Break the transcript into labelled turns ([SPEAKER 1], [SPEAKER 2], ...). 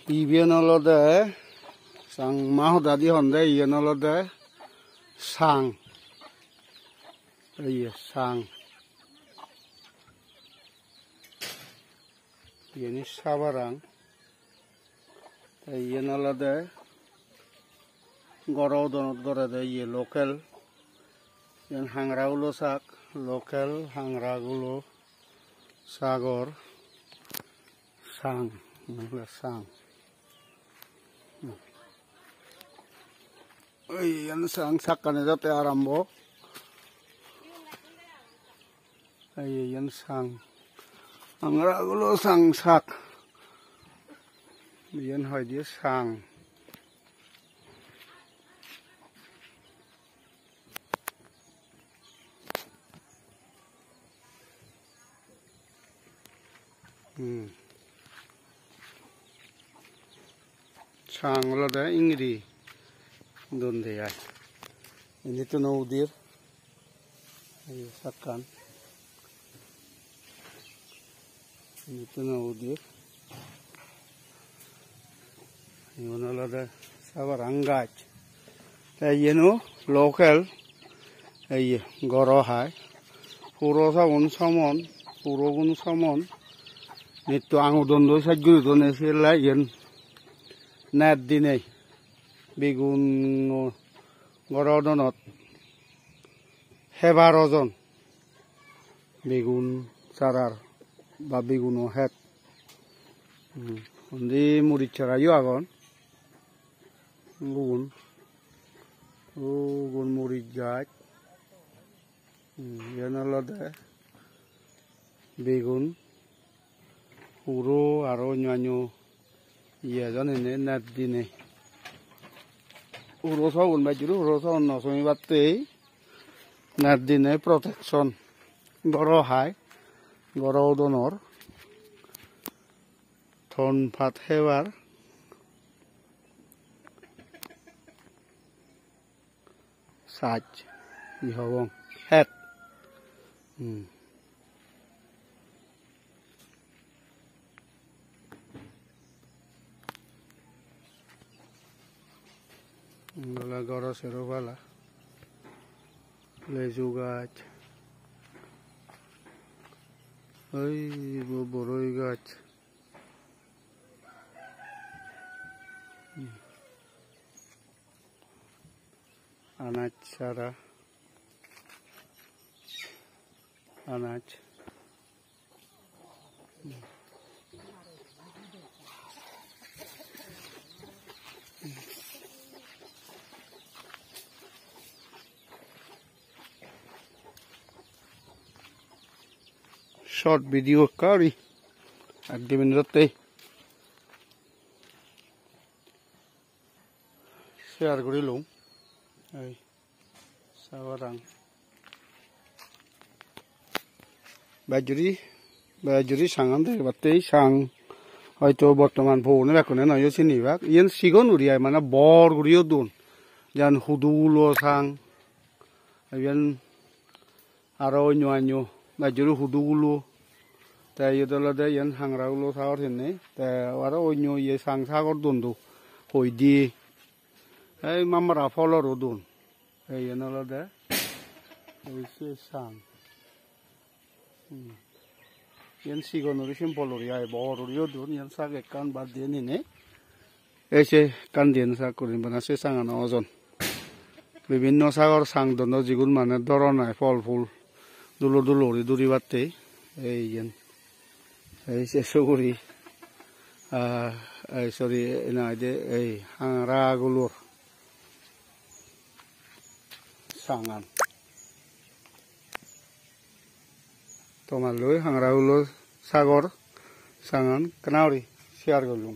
[SPEAKER 1] 이변얼로데 상 마호다디 헌데 이변얼로데 상 이게 상 ini sabarang iyenalade goro donot gorede ye local yen hangragulo sak local hangragulo sagor sang sang yen sang sakane jate arambo yen sang hangragulo sang sak yen hoy dia sang sang lo da ingri donde ya ini tu no udir ayo sakan ini tu no udir ini lo da sabarang gach yeno local ay goro hai puro sa un samon puro gun samon nito ang dondo sa gudo ne sila yen net dine bigun goro donot hebarojon bigun sarar ba biguno het undi murichara yo agon gun murijaj yenalode begun puro aro nyanyo iya janene net dine uro saun bajuru uro saun no somi batte net dine protection goro hai goro donor thon phat hebar sach ihobong het Gala goro sero bala leju gach oi boroi gach anach sara anach short video kari agdi minute share gorilum ai sawarang bajuri sangan de batte sang hoyto bortoman phone bekone noyo sinibak yen sigon uriai mana bor guriyo dun jan hudulo sang yen aro nyanyo bajuri hudulo ta yedolade yen hangraulo sagor hinne ta aro onyo ye sang sagor dundu hoidi ei mamara follow dun ei yenolade ei se sang yen sigon uri simple uri ai bor uri dun yen sag ekan bad deni ne এসে কান দিন সা করিন বনা সে সাঙ্গানো ওজন বিভিন্ন সাগর সাং দন জিগুন মানে ধরনায় ফল ফুল দুলো দুলো দূরি বাতে এই যেন এই সে সুগুরি এই সরি না দে এই হাংরাগুলোর সাঙ্গান তোমার লই হাংরাগুলো সাগর সাঙ্গান কানাউরি শেয়ার করলুম